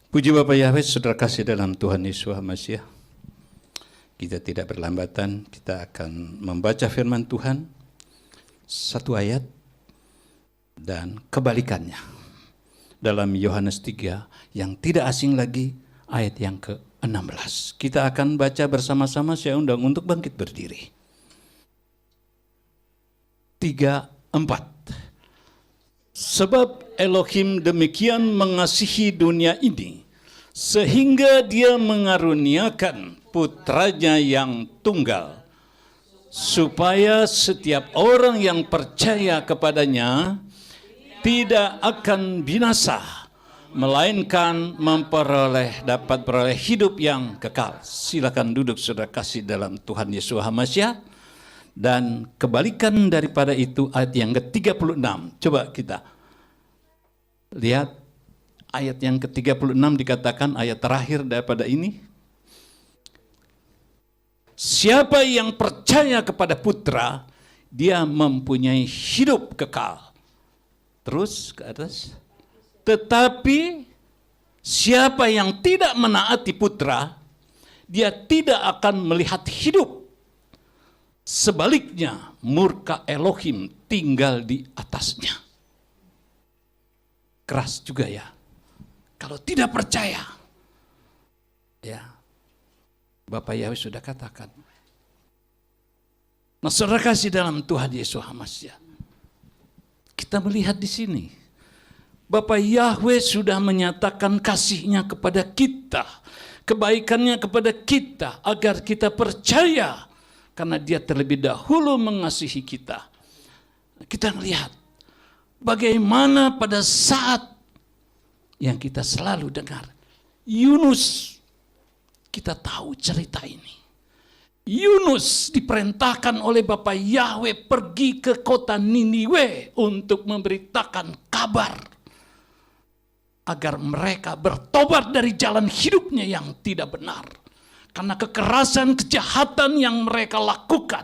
Puji Bapa Yahweh, saudara kasih dalam Tuhan Yesus Masiah. Kita tidak berlambatan, kita akan membaca firman Tuhan satu ayat dan kebalikannya. Dalam Yohanes 3 yang tidak asing lagi, ayat yang ke-16. Kita akan baca bersama-sama, saya undang untuk bangkit berdiri. 3, 4. Sebab Elohim demikian mengasihi dunia ini, sehingga dia mengaruniakan putranya yang tunggal, supaya setiap orang yang percaya kepadanya tidak akan binasa, melainkan dapat beroleh hidup yang kekal. Silakan duduk saudara kasih dalam Tuhan Yesus Masiah. Dan kebalikan daripada itu ayat yang ke-36. Coba kita lihat ayat yang ke-36 dikatakan ayat terakhir daripada ini. Siapa yang percaya kepada putra, dia mempunyai hidup kekal. Terus ke atas. Tetapi siapa yang tidak menaati putra, dia tidak akan melihat hidup. Sebaliknya, murka Elohim tinggal di atasnya. Keras juga ya. Kalau tidak percaya, ya, Bapak Yahweh sudah katakan. Nah, saudara kasih dalam Tuhan Yesus Masiah. Kita melihat di sini, Bapak Yahweh sudah menyatakan kasih-Nya kepada kita, kebaikannya kepada kita, agar kita percaya. Karena dia terlebih dahulu mengasihi kita. Kita melihat bagaimana pada saat yang kita selalu dengar. Yunus, kita tahu cerita ini. Yunus diperintahkan oleh Bapak Yahweh pergi ke kota Niniwe untuk memberitakan kabar. Agar mereka bertobat dari jalan hidupnya yang tidak benar. Karena kekerasan, kejahatan yang mereka lakukan.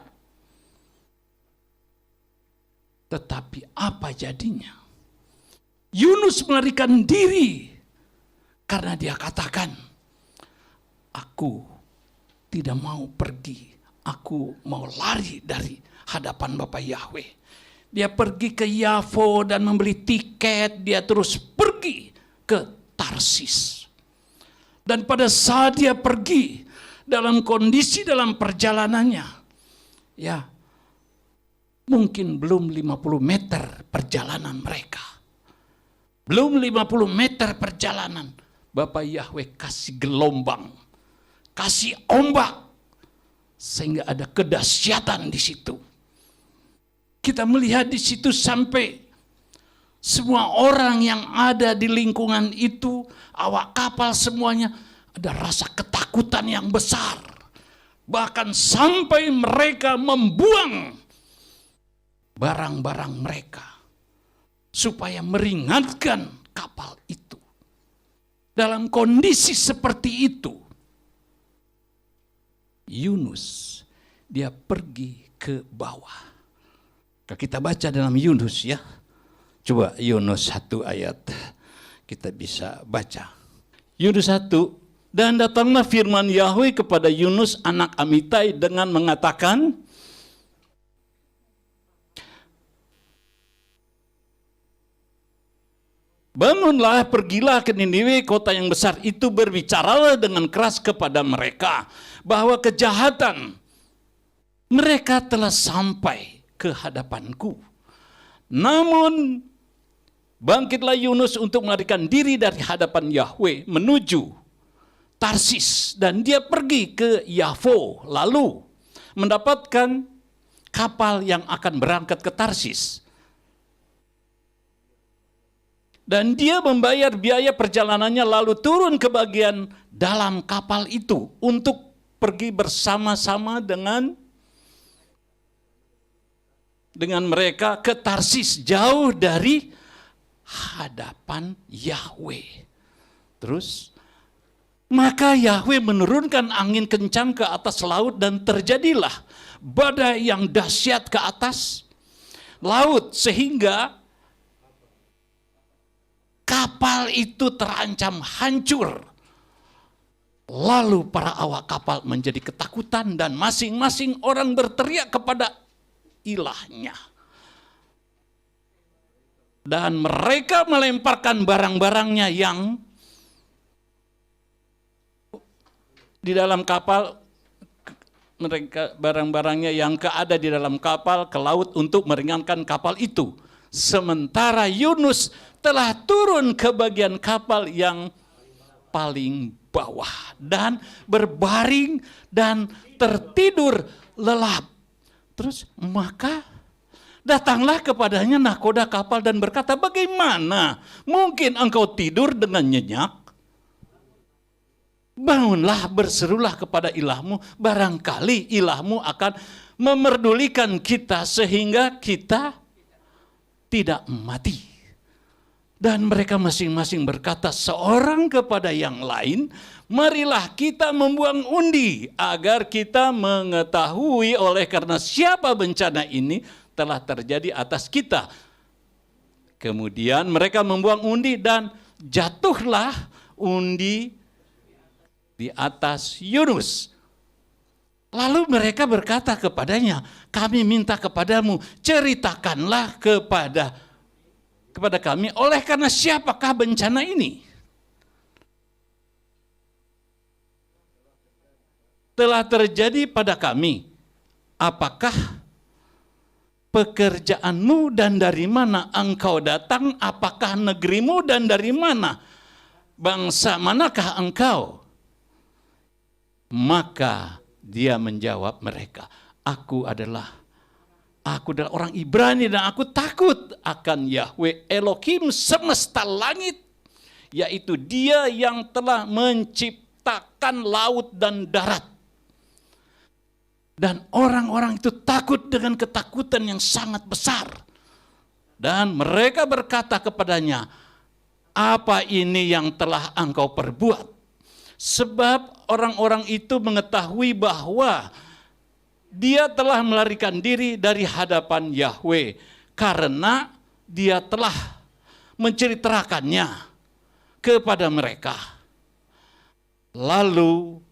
Tetapi apa jadinya? Yunus melarikan diri. Karena dia katakan, aku tidak mau pergi. Aku mau lari dari hadapan Bapak Yahweh. Dia pergi ke Yafo dan membeli tiket. Dia terus pergi ke Tarsis. Dan pada saat dia pergi, dalam kondisi dalam perjalanannya, ya, mungkin belum 50 meter perjalanan mereka. Belum 50 meter perjalanan, Bapak Yahweh kasih gelombang, kasih ombak, sehingga ada kedahsyatan di situ. Kita melihat di situ sampai semua orang yang ada di lingkungan itu, awak kapal semuanya, ada rasa ketakutan yang besar. Bahkan sampai mereka membuang barang-barang mereka. Supaya meringankan kapal itu. Dalam kondisi seperti itu, Yunus, dia pergi ke bawah. Kita baca dalam Yunus ya. Coba Yunus 1 ayat. Kita bisa baca. Yunus 1. Dan datanglah firman Yahweh kepada Yunus anak Amitai dengan mengatakan, bangunlah, pergilah ke Niniwe, kota yang besar itu, berbicaralah dengan keras kepada mereka, bahwa kejahatan mereka telah sampai ke hadapanku. Namun, bangkitlah Yunus untuk melarikan diri dari hadapan Yahweh menuju Tarsis, dan dia pergi ke Yafo, lalu mendapatkan kapal yang akan berangkat ke Tarsis. Dan dia membayar biaya perjalanannya, lalu turun ke bagian dalam kapal itu untuk pergi bersama-sama dengan mereka ke Tarsis, jauh dari hadapan Yahweh. Terus maka Yahweh menurunkan angin kencang ke atas laut, dan terjadilah badai yang dahsyat ke atas. laut sehingga kapal itu terancam hancur. Lalu para awak kapal menjadi ketakutan dan masing-masing orang berteriak kepada ilahnya. Dan mereka melemparkan barang-barangnya yang di dalam kapal, mereka barang-barangnya yang ada di dalam kapal ke laut untuk meringankan kapal itu. Sementara Yunus telah turun ke bagian kapal yang paling bawah dan berbaring dan tertidur lelap. Terus maka datanglah kepadanya nahkoda kapal dan berkata, bagaimana mungkin engkau tidur dengan nyenyak? Bangunlah, berserulah kepada ilahmu, barangkali ilahmu akan memerdulikan kita sehingga kita tidak mati. Dan mereka masing-masing berkata seorang kepada yang lain, marilah kita membuang undi agar kita mengetahui oleh karena siapa bencana ini telah terjadi atas kita. Kemudian mereka membuang undi dan jatuhlah undi di atas Yunus. Lalu mereka berkata kepadanya, kami minta kepadamu, ceritakanlah kepada kami, oleh karena siapakah bencana ini? Telah terjadi pada kami. Apakah pekerjaanmu dan dari mana engkau datang? Apakah negerimu dan dari mana? Bangsa manakah engkau? Maka dia menjawab mereka, aku adalah orang Ibrani dan aku takut akan Yahweh Elohim semesta langit, yaitu Dia yang telah menciptakan laut dan darat. Dan orang-orang itu takut dengan ketakutan yang sangat besar. Dan mereka berkata kepadanya, apa ini yang telah engkau perbuat? Sebab orang-orang itu mengetahui bahwa dia telah melarikan diri dari hadapan Yahweh karena dia telah menceritakannya kepada mereka. Lalu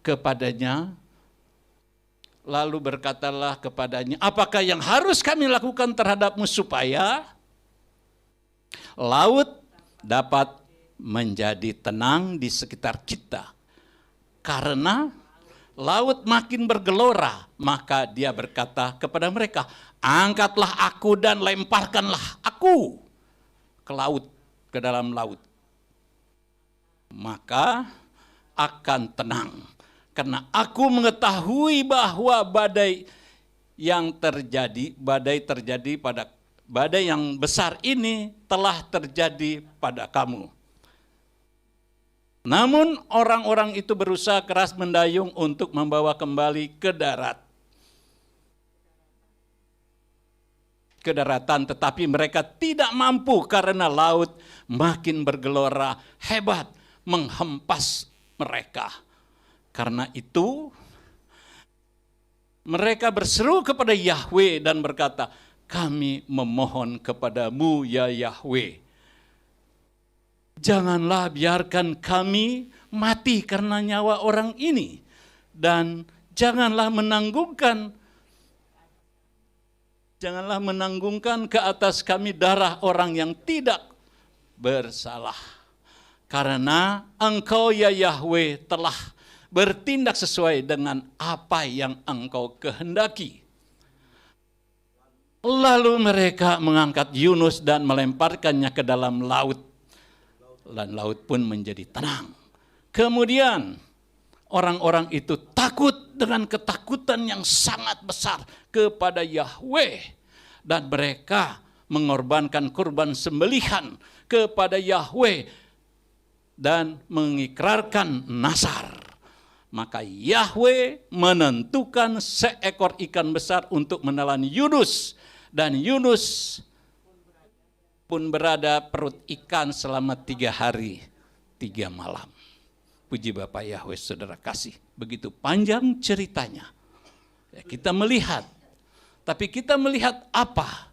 berkatalah kepadanya, apakah yang harus kami lakukan terhadapmu supaya laut dapat menjadi tenang di sekitar kita? Karena laut makin bergelora, maka dia berkata kepada mereka, angkatlah aku dan lemparkanlah aku ke laut, ke dalam laut. Maka akan tenang, karena aku mengetahui bahwa badai yang besar ini telah terjadi pada kamu. Namun orang-orang itu berusaha keras mendayung untuk membawa kembali ke daratan, tetapi mereka tidak mampu karena laut makin bergelora hebat menghempas mereka. Karena itu mereka berseru kepada Yahweh dan berkata, kami memohon kepadamu ya Yahweh, janganlah biarkan kami mati karena nyawa orang ini, dan janganlah menanggungkan ke atas kami darah orang yang tidak bersalah. Karena Engkau ya Yahweh telah bertindak sesuai dengan apa yang Engkau kehendaki. Lalu mereka mengangkat Yunus dan melemparkannya ke dalam laut. Dan laut pun menjadi tenang. Kemudian orang-orang itu takut dengan ketakutan yang sangat besar kepada Yahweh. Dan mereka mengorbankan kurban sembelihan kepada Yahweh dan mengikrarkan nazar. Maka Yahweh menentukan seekor ikan besar untuk menelan Yunus. Dan Yunus pun berada perut ikan selama 3 hari 3 malam. Puji Bapa Yahweh, saudara kasih. Begitu panjang ceritanya. Ya, kita melihat. Tapi kita melihat apa?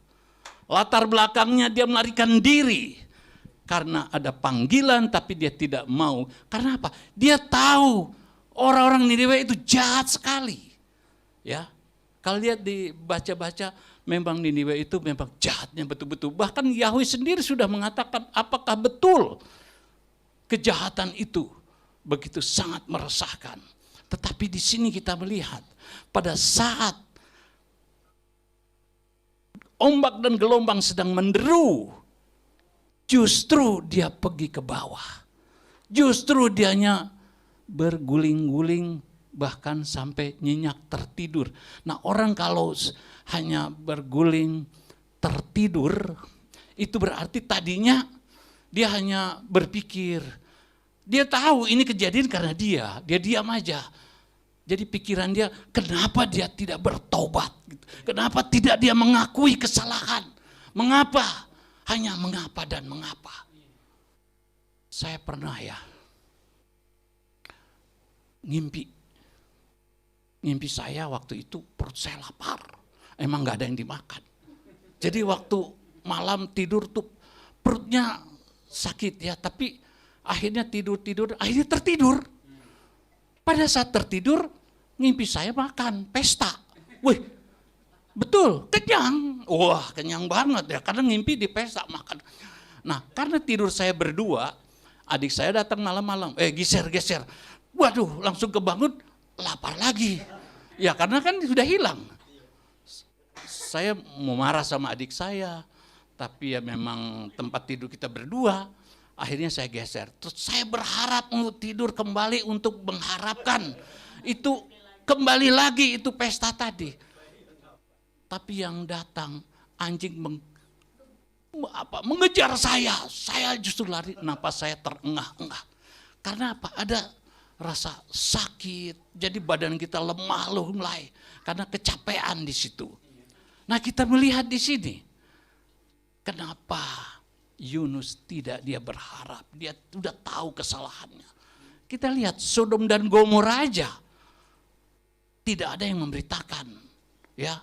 Latar belakangnya dia melarikan diri. Karena ada panggilan tapi dia tidak mau. Karena apa? Dia tahu orang-orang Niniwe itu jahat sekali. Ya, kalau lihat dibaca-baca, memang Niniwe itu memang jahatnya betul-betul. Bahkan Yahweh sendiri sudah mengatakan apakah betul kejahatan itu begitu sangat meresahkan. Tetapi di sini kita melihat pada saat ombak dan gelombang sedang menderu, justru dia pergi ke bawah. Justru dianya berguling-guling bahkan sampai nyenyak tertidur. Nah, orang kalau hanya berguling tertidur, itu berarti tadinya dia hanya berpikir, dia tahu ini kejadian karena dia diam aja. Jadi pikiran dia, kenapa dia tidak bertobat? Kenapa tidak dia mengakui kesalahan? Mengapa? Hanya mengapa dan mengapa. Saya pernah ngimpi saya waktu itu perut saya lapar. Emang gak ada yang dimakan. Jadi waktu malam tidur tuh perutnya sakit ya, tapi akhirnya akhirnya tertidur. Pada saat tertidur, ngimpi saya makan, pesta. Wih, betul, kenyang. Wah, kenyang banget ya, karena ngimpi di pesta makan. Nah, karena tidur saya berdua, adik saya datang malam-malam, geser. Waduh, langsung kebangun, lapar lagi. Ya, karena kan sudah hilang. Saya mau marah sama adik saya, tapi ya memang tempat tidur kita berdua. Akhirnya saya geser, terus saya berharap untuk tidur kembali untuk mengharapkan itu kembali lagi itu pesta tadi. Tapi yang datang anjing mengejar saya justru lari, napas saya terengah-engah. Karena apa? Ada rasa sakit, jadi badan kita lemah mulai karena kecapean di situ. Nah, kita melihat di sini, kenapa Yunus tidak dia berharap, dia sudah tahu kesalahannya. Kita lihat Sodom dan Gomora aja tidak ada yang memberitakan, ya.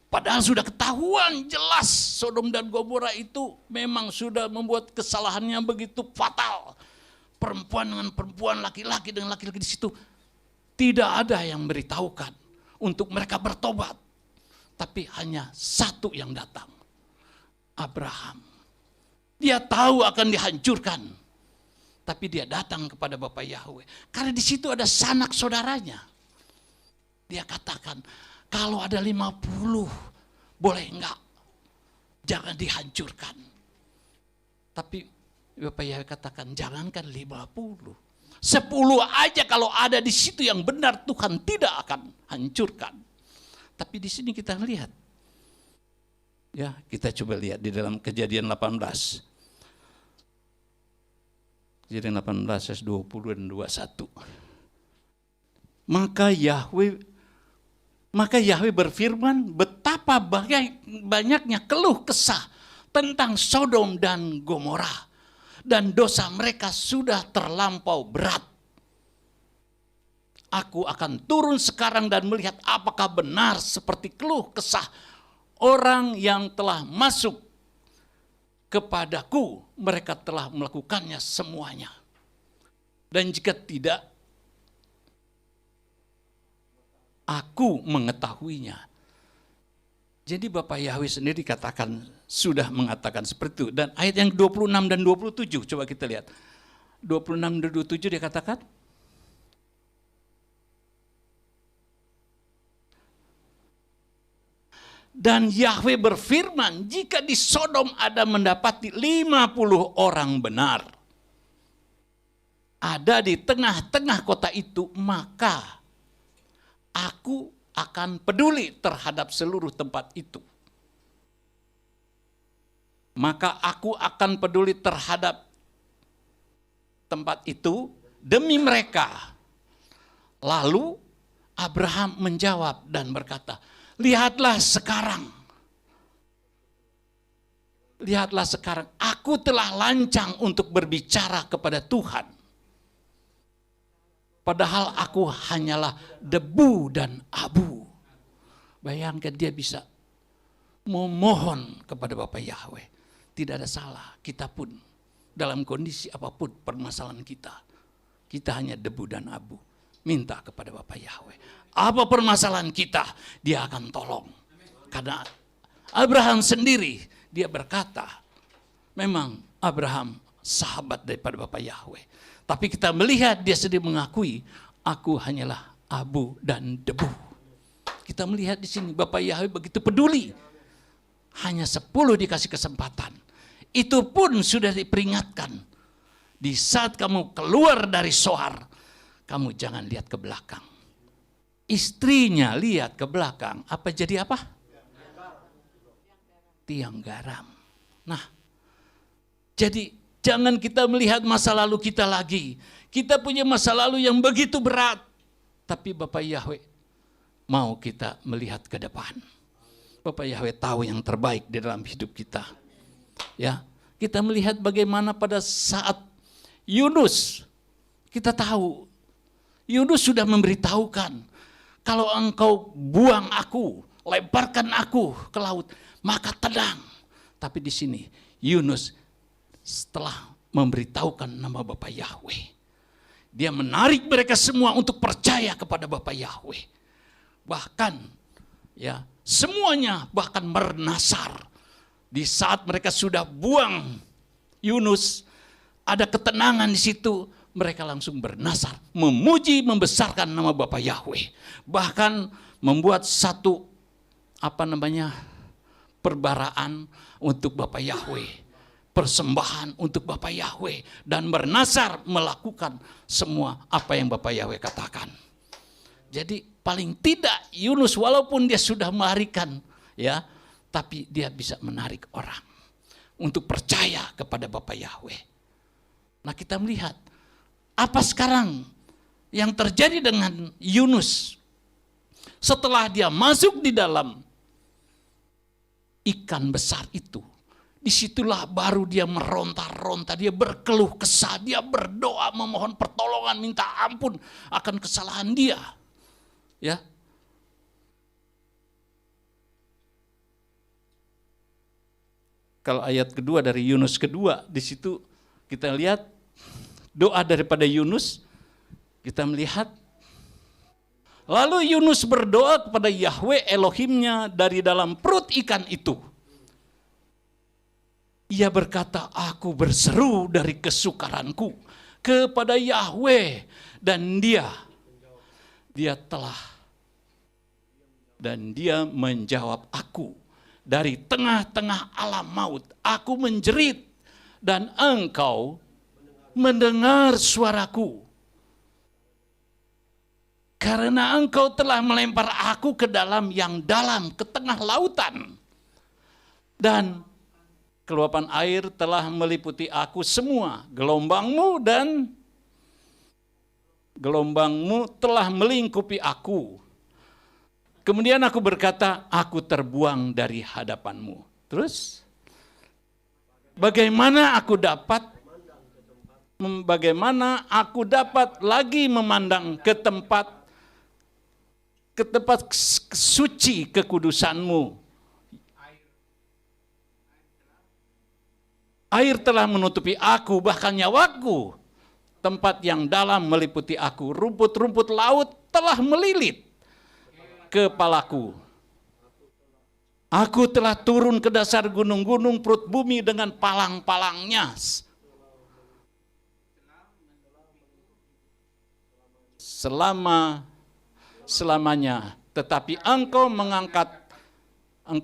Padahal sudah ketahuan jelas Sodom dan Gomora itu memang sudah membuat kesalahannya begitu fatal. Perempuan dengan perempuan, laki-laki dengan laki-laki di situ tidak ada yang memberitahukan untuk mereka bertobat. Tapi hanya satu yang datang, Abraham. Dia tahu akan dihancurkan, tapi dia datang kepada Bapak Yahweh. Karena di situ ada sanak saudaranya. Dia katakan, kalau ada 50, boleh enggak? Jangan dihancurkan. Tapi Bapak Yahweh katakan, jangankan 50. 10 aja kalau ada di situ yang benar, Tuhan tidak akan hancurkan. Tapi di sini kita lihat. Ya, kita coba lihat di dalam Kejadian 18. Kejadian 18 ayat 20 dan 21. Maka Yahweh berfirman, betapa banyaknya keluh kesah tentang Sodom dan Gomora, dan dosa mereka sudah terlampau berat. Aku akan turun sekarang dan melihat apakah benar seperti keluh kesah orang yang telah masuk kepadaku, mereka telah melakukannya semuanya. Dan jika tidak, aku mengetahuinya. Jadi Bapak Yahweh sendiri katakan, sudah mengatakan seperti itu. Dan ayat yang 26 dan 27, coba kita lihat. 26 dan 27 dia katakan, dan Yahweh berfirman, jika di Sodom ada mendapati 50 orang benar, ada di tengah-tengah kota itu, maka aku akan peduli terhadap seluruh tempat itu. Maka aku akan peduli terhadap tempat itu demi mereka. Lalu Abraham menjawab dan berkata, lihatlah sekarang, aku telah lancang untuk berbicara kepada Tuhan. Padahal aku hanyalah debu dan abu. Bayangkan dia bisa memohon kepada Bapa Yahweh. Tidak ada salah, kita pun dalam kondisi apapun permasalahan kita hanya debu dan abu. Minta kepada Bapa Yahweh. Apa permasalahan kita, Dia akan tolong. Karena Abraham sendiri, dia berkata, memang Abraham sahabat daripada Bapa Yahweh. Tapi kita melihat dia sendiri mengakui, aku hanyalah abu dan debu. Kita melihat di sini Bapa Yahweh begitu peduli. Hanya 10 dikasih kesempatan. Itu pun sudah diperingatkan. Di saat kamu keluar dari Soar, kamu jangan lihat ke belakang. Istrinya lihat ke belakang, apa jadi apa? Tiang garam. Nah, jadi jangan kita melihat masa lalu kita lagi. Kita punya masa lalu yang begitu berat. Tapi Bapa Yahweh mau kita melihat ke depan. Bapa Yahweh tahu yang terbaik di dalam hidup kita. Ya, kita melihat bagaimana pada saat Yunus, kita tahu Yunus sudah memberitahukan, kalau engkau buang aku, lemparkan aku ke laut, maka tenang. Tapi di sini Yunus setelah memberitahukan nama Bapa Yahweh, dia menarik mereka semua untuk percaya kepada Bapa Yahweh. Bahkan ya, semuanya bahkan bernasar. Di saat mereka sudah buang Yunus, ada ketenangan di situ. Mereka langsung bernasar, memuji, membesarkan nama Bapa Yahweh. Bahkan membuat satu perbaraan untuk Bapa Yahweh, persembahan untuk Bapa Yahweh, dan bernasar melakukan semua apa yang Bapa Yahweh katakan. Jadi paling tidak Yunus walaupun dia sudah melarikan, ya, tapi dia bisa menarik orang untuk percaya kepada Bapa Yahweh. Nah, kita melihat apa sekarang yang terjadi dengan Yunus setelah dia masuk di dalam ikan besar itu. Disitulah baru dia meronta-ronta, dia berkeluh kesah, dia berdoa memohon pertolongan, minta ampun akan kesalahan dia. Ya. Kalau ayat kedua dari Yunus kedua, di situ kita lihat doa daripada Yunus, kita melihat. Lalu Yunus berdoa kepada Yahweh Elohimnya dari dalam perut ikan itu. Ia berkata, aku berseru dari kesukaranku kepada Yahweh, dan dia menjawab aku. Dari tengah-tengah alam maut, aku menjerit, dan engkau mendengar suaraku. Karena engkau telah melempar aku ke dalam yang dalam, ke tengah lautan. Dan keluapan air telah meliputi aku semua. Gelombangmu telah melingkupi aku. Kemudian aku berkata, aku terbuang dari hadapanmu. Terus, bagaimana aku dapat lagi memandang ke tempat suci kekudusanmu? Air telah menutupi aku, bahkan nyawaku. Tempat yang dalam meliputi aku. Rumput-rumput laut telah melilit kepalaku. Aku telah turun ke dasar gunung-gunung perut bumi dengan palang-palangnya. Selamanya. Tetapi engkau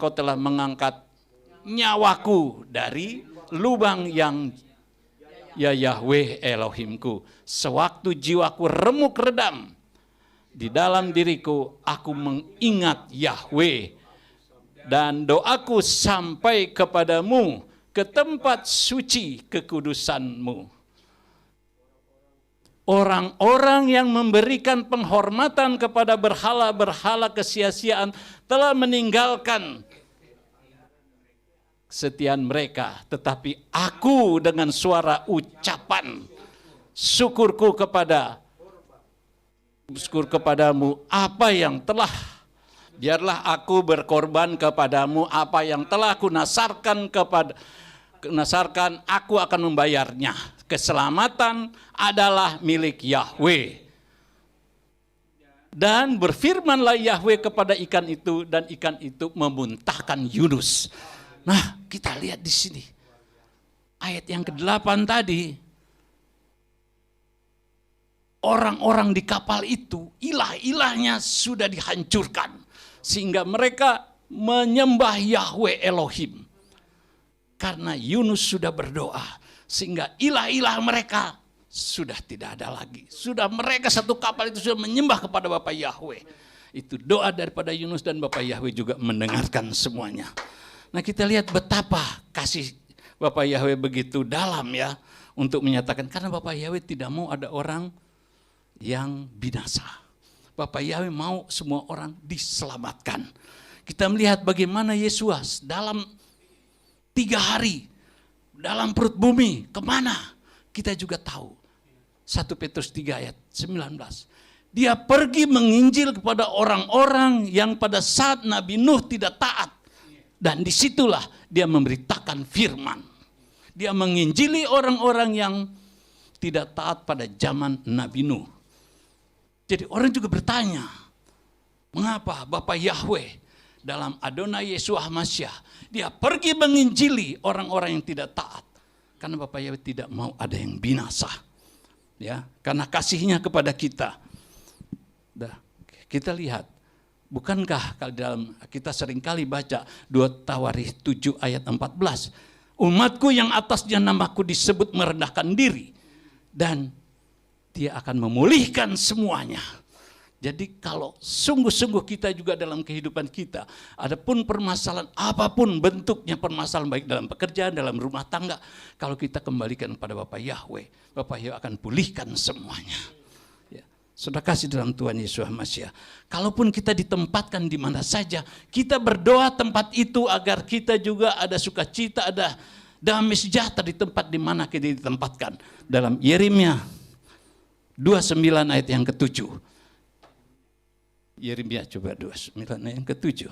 telah mengangkat nyawaku dari lubang yang, ya Yahweh Elohimku. Sewaktu jiwaku remuk redam di dalam diriku, aku mengingat Yahweh, dan doaku sampai kepadamu ke tempat suci kekudusanmu. Orang-orang yang memberikan penghormatan kepada berhala-berhala kesia-siaan telah meninggalkan kesetiaan mereka, tetapi aku dengan suara ucapan syukur kepadamu, apa yang telah Biarlah aku berkorban kepadamu apa yang telah kunasarkan aku akan membayarnya. Keselamatan adalah milik Yahweh. Dan berfirmanlah Yahweh kepada ikan itu, dan ikan itu memuntahkan Yunus. Nah, kita lihat di sini. Ayat yang ke-8 tadi, orang-orang di kapal itu, ilah-ilahnya sudah dihancurkan. Sehingga mereka menyembah Yahweh Elohim. Karena Yunus sudah berdoa, sehingga ilah-ilah mereka sudah tidak ada lagi. Sudah mereka satu kapal itu sudah menyembah kepada Bapa Yahweh. Itu doa daripada Yunus, dan Bapa Yahweh juga mendengarkan semuanya. Nah, kita lihat betapa kasih Bapa Yahweh begitu dalam ya, untuk menyatakan, karena Bapa Yahweh tidak mau ada orang yang binasa. Bapa Yahweh mau semua orang diselamatkan. Kita melihat bagaimana Yesus dalam 3 hari dalam perut bumi, kemana? Kita juga tahu. 1 Petrus 3 ayat 19. Dia pergi menginjil kepada orang-orang yang pada saat Nabi Nuh tidak taat. Dan disitulah dia memberitakan firman. Dia menginjili orang-orang yang tidak taat pada zaman Nabi Nuh. Jadi orang juga bertanya, mengapa Bapa Yahweh dalam Adonai Yeshua HaMashiach dia pergi menginjili orang-orang yang tidak taat? Karena Bapa Yahweh tidak mau ada yang binasa. Ya, karena kasihnya kepada kita. Kita lihat, bukankah kalau dalam kita seringkali baca 2 Tawarikh 7 ayat 14, umatku yang atasnya namaku disebut merendahkan diri, dan dia akan memulihkan semuanya. Jadi kalau sungguh-sungguh kita juga dalam kehidupan kita, adapun permasalahan apapun bentuknya, permasalahan baik dalam pekerjaan, dalam rumah tangga, kalau kita kembalikan kepada Bapa Yahweh, Bapa Yahweh akan pulihkan semuanya. Ya. Saudara kasih dalam Tuhan Yesus HaMashiach, kalaupun kita ditempatkan di mana saja, kita berdoa tempat itu agar kita juga ada sukacita, ada damai sejahtera di tempat di mana kita ditempatkan. Dalam Yeremia 29 ayat yang ke-7. Yeremia coba 29 ayat yang ke-7.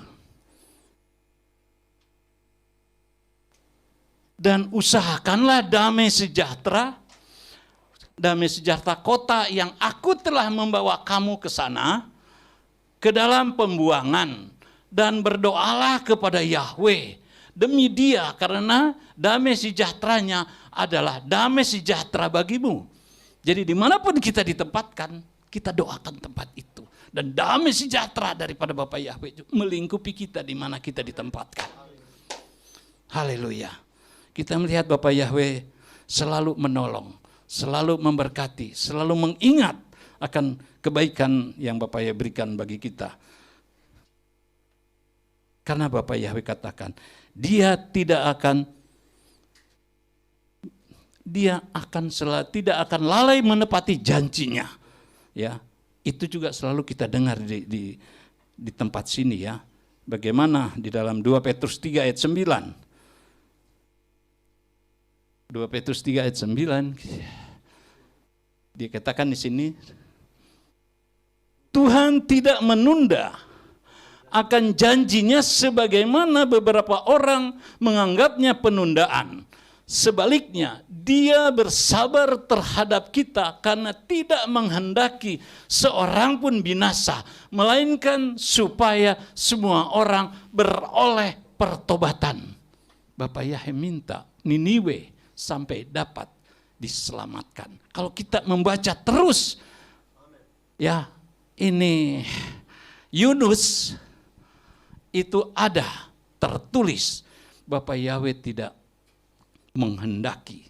Dan usahakanlah damai sejahtera kota yang aku telah membawa kamu ke sana, ke dalam pembuangan, dan berdoalah kepada Yahweh demi dia, karena damai sejahteranya adalah damai sejahtera bagimu. Jadi dimanapun kita ditempatkan, kita doakan tempat itu. Dan damai sejahtera daripada Bapa Yahweh melingkupi kita di mana kita ditempatkan. Haleluya. Kita melihat Bapa Yahweh selalu menolong, selalu memberkati, selalu mengingat akan kebaikan yang Bapa Yahweh berikan bagi kita. Karena Bapa Yahweh katakan, dia tidak akan lalai menepati janjinya. Ya. Itu juga selalu kita dengar di tempat sini ya. Bagaimana di dalam 2 Petrus 3 ayat 9. 2 Petrus 3 ayat 9. Dikatakan di sini, Tuhan tidak menunda akan janjinya sebagaimana beberapa orang menganggapnya penundaan. Sebaliknya, dia bersabar terhadap kita karena tidak menghendaki seorang pun binasa, melainkan supaya semua orang beroleh pertobatan. Bapak Yahweh minta Niniwe sampai dapat diselamatkan. Kalau kita membaca terus, ya ini Yunus itu ada tertulis, Bapak Yahweh tidak menghendaki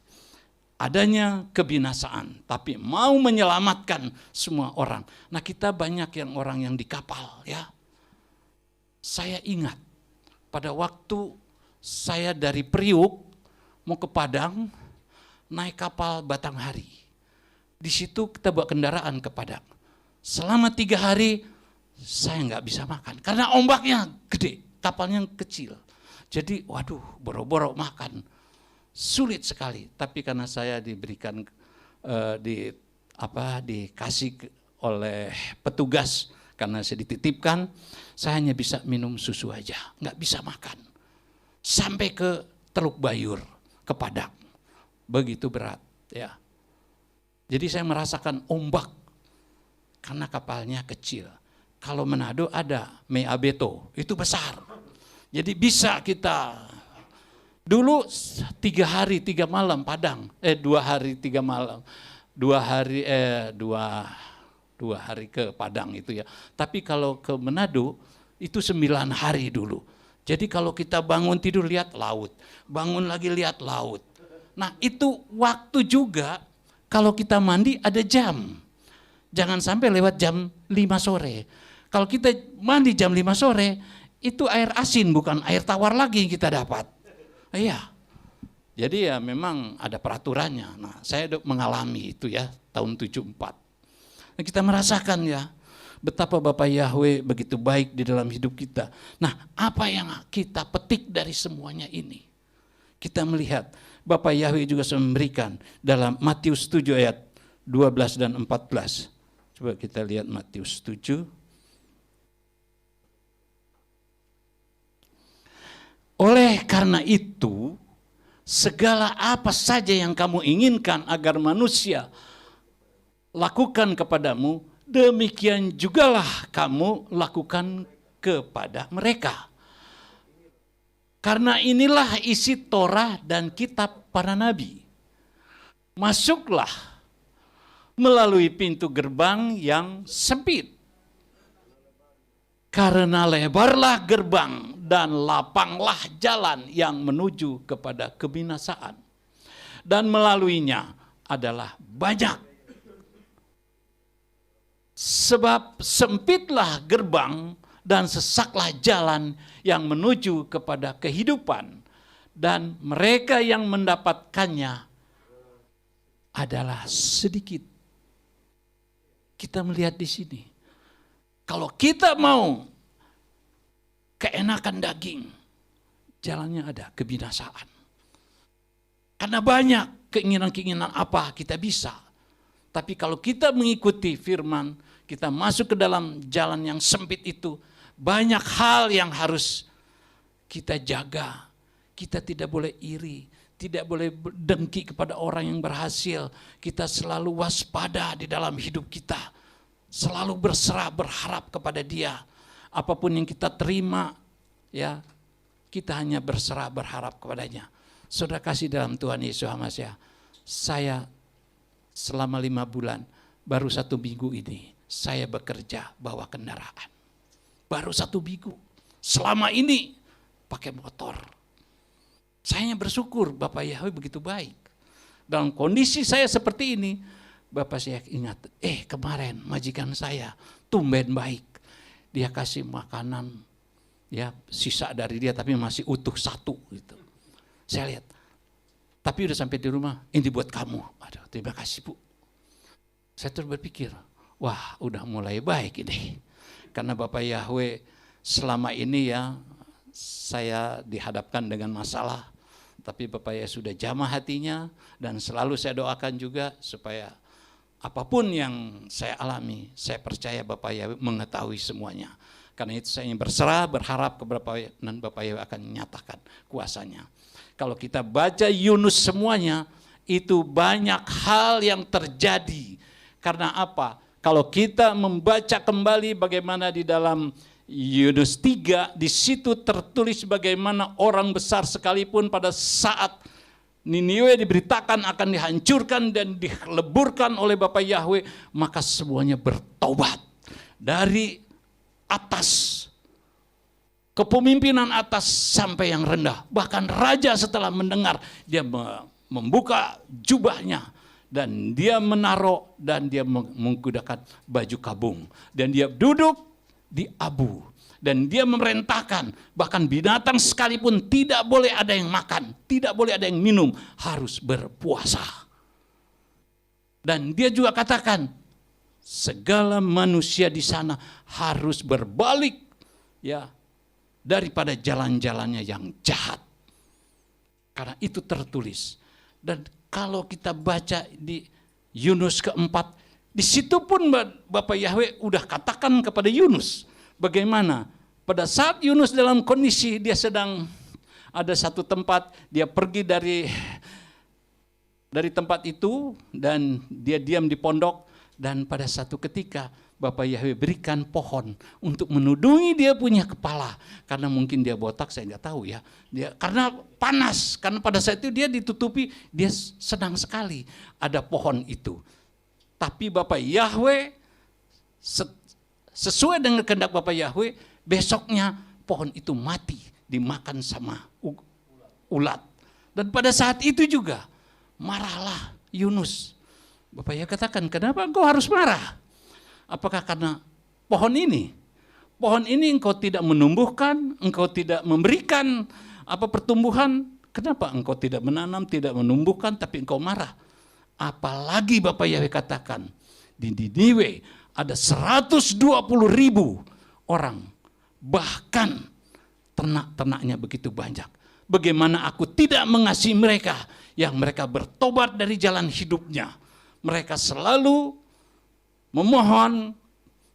adanya kebinasaan, tapi mau menyelamatkan semua orang. Nah, kita banyak yang orang yang di kapal ya. Saya ingat pada waktu saya dari Priuk mau ke Padang, naik kapal Batanghari. Di situ kita bawa kendaraan ke Padang. Selama 3 hari saya nggak bisa makan karena ombaknya gede, kapalnya kecil. Jadi waduh, boro-boro makan. Sulit sekali, tapi karena saya diberikan dikasih oleh petugas Karena saya dititipkan, saya hanya bisa minum susu aja, nggak bisa makan. Sampai ke Teluk Bayur, ke Padang. Begitu berat, ya. Jadi saya merasakan ombak karena kapalnya kecil. Kalau Manado ada Me Abeto, itu besar. Jadi bisa kita dulu 3 hari 3 malam Padang, 2 hari 3 malam, 2 hari ke Padang itu ya. Tapi kalau ke Manado itu 9 hari dulu. Jadi kalau kita bangun tidur lihat laut, bangun lagi lihat laut. Nah itu waktu juga kalau kita mandi ada jam. Jangan sampai lewat jam 5 sore. Kalau kita mandi jam 5 sore, itu air asin bukan air tawar lagi yang kita dapat. Iya. Jadi ya memang ada peraturannya. Nah saya mengalami itu ya tahun 74. Nah, kita merasakan ya betapa Bapak Yahweh begitu baik di dalam hidup kita. Nah apa yang kita petik dari semuanya ini? Kita melihat Bapak Yahweh juga memberikan dalam Matius 7 ayat 12 dan 14. Coba kita lihat Matius 7. Oleh karena itu, segala apa saja yang kamu inginkan agar manusia lakukan kepadamu, demikian jugalah kamu lakukan kepada mereka. Karena inilah isi Torah dan kitab para nabi. Masuklah melalui pintu gerbang yang sempit. Karena lebarlah gerbang dan lapanglah jalan yang menuju kepada kebinasaan. Dan melaluinya adalah banyak. Sebab sempitlah gerbang dan sesaklah jalan yang menuju kepada kehidupan. Dan mereka yang mendapatkannya adalah sedikit. Kita melihat di sini. Kalau kita mau keenakan daging, jalannya ada kebinasaan. Karena banyak keinginan-keinginan apa kita bisa. Tapi kalau kita mengikuti firman, kita masuk ke dalam jalan yang sempit itu, banyak hal yang harus kita jaga. Kita tidak boleh iri, tidak boleh dengki kepada orang yang berhasil. Kita selalu waspada di dalam hidup kita. Selalu berserah, berharap kepada Dia. Apapun yang kita terima, ya kita hanya berserah, berharap kepadanya. Saudara kasih dalam Tuhan Yesus Hamasiah, saya selama 5 bulan, baru 1 minggu ini, saya bekerja bawa kendaraan. Baru 1 minggu. Selama ini pakai motor. Saya bersyukur Bapak Yahweh begitu baik. Dalam kondisi saya seperti ini, Bapak saya ingat, kemarin majikan saya tumben baik. Dia kasih makanan, ya sisa dari dia tapi masih utuh 1 gitu. Saya lihat, tapi udah sampai di rumah, ini buat kamu. Aduh, terima kasih Bu. Saya terus berpikir, wah udah mulai baik ini. Karena Bapak Yahweh selama ini ya, saya dihadapkan dengan masalah. Tapi Bapak Yahweh sudah jamah hatinya, dan selalu saya doakan juga supaya apapun yang saya alami, saya percaya Bapak Yahweh mengetahui semuanya. Karena itu saya ingin berserah, berharap kepada Bapak Yahweh, dan Bapak Yahweh akan menyatakan kuasanya. Kalau kita baca Yunus semuanya, itu banyak hal yang terjadi. Karena apa? Kalau kita membaca kembali bagaimana di dalam Yunus 3, di situ tertulis bagaimana orang besar sekalipun pada saat Niniwe diberitakan akan dihancurkan dan dileburkan oleh Bapak Yahweh, maka semuanya bertobat. Dari atas, kepemimpinan atas sampai yang rendah. Bahkan raja setelah mendengar, dia membuka jubahnya dan dia menaruh dan dia menggunakan baju kabung. Dan dia duduk di abu. Dan dia memerintahkan, bahkan binatang sekalipun tidak boleh ada yang makan, tidak boleh ada yang minum, harus berpuasa. Dan dia juga katakan, segala manusia di sana harus berbalik ya daripada jalan-jalannya yang jahat. Karena itu tertulis. Dan kalau kita baca di Yunus keempat, Di situ pun Bapak Yahweh udah katakan kepada Yunus, bagaimana pada saat Yunus dalam kondisi dia sedang ada satu tempat, dia pergi dari tempat itu dan dia diam di pondok, dan pada satu ketika Bapak Yahweh berikan pohon untuk menudungi dia punya kepala, karena mungkin dia botak, saya nggak tahu ya. Dia karena panas, karena pada saat itu dia ditutupi, dia senang sekali ada pohon itu. Tapi Bapak Yahweh sesuai dengan kehendak Bapak Yahweh, besoknya pohon itu mati dimakan sama ulat. Dan pada saat itu juga marahlah Yunus. Bapak Yahweh katakan, kenapa engkau harus marah? Apakah karena pohon ini engkau tidak menumbuhkan, engkau tidak memberikan pertumbuhan? Kenapa engkau tidak menanam, tidak menumbuhkan, tapi engkau marah? Apalagi Bapak Yahweh katakan, di Niniwe ada 120.000 orang, bahkan ternak-ternaknya begitu banyak. Bagaimana aku tidak mengasihi mereka yang mereka bertobat dari jalan hidupnya. Mereka selalu memohon,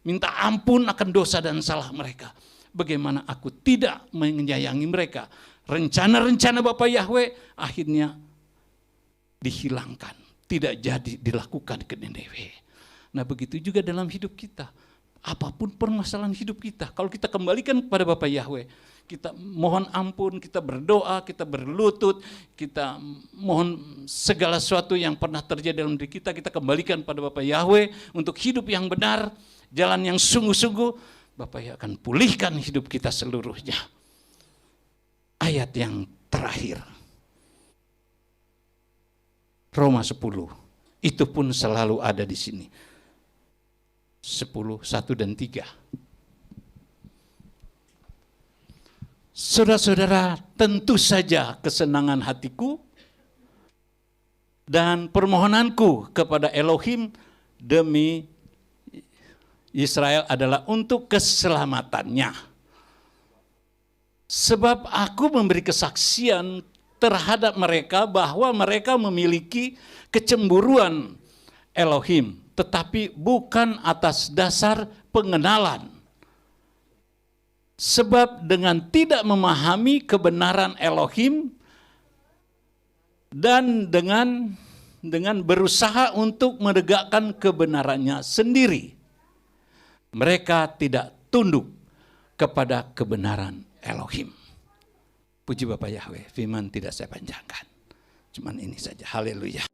minta ampun akan dosa dan salah mereka. Bagaimana aku tidak menyayangi mereka. Rencana-rencana Bapak Yahweh akhirnya dihilangkan, tidak jadi dilakukan ke Niniwe. Nah, begitu juga dalam hidup kita. Apapun permasalahan hidup kita, kalau kita kembalikan kepada Bapak Yahweh, kita mohon ampun, kita berdoa, kita berlutut, kita mohon segala sesuatu yang pernah terjadi dalam diri kita, kita kembalikan pada Bapak Yahweh untuk hidup yang benar, jalan yang sungguh-sungguh, Bapak Yahweh akan pulihkan hidup kita seluruhnya. Ayat yang terakhir, Roma 10, itu pun selalu ada di sini. 10, 1 dan 3. Saudara-saudara, tentu saja kesenangan hatiku dan permohonanku kepada Elohim demi Israel adalah untuk keselamatannya. Sebab aku memberi kesaksian terhadap mereka bahwa mereka memiliki kecemburuan Elohim, tetapi bukan atas dasar pengenalan. Sebab dengan tidak memahami kebenaran Elohim dan dengan berusaha untuk menegakkan kebenarannya sendiri, mereka tidak tunduk kepada kebenaran Elohim. Puji Bapak Yahweh, firman tidak saya panjangkan. Cuman ini saja, haleluya.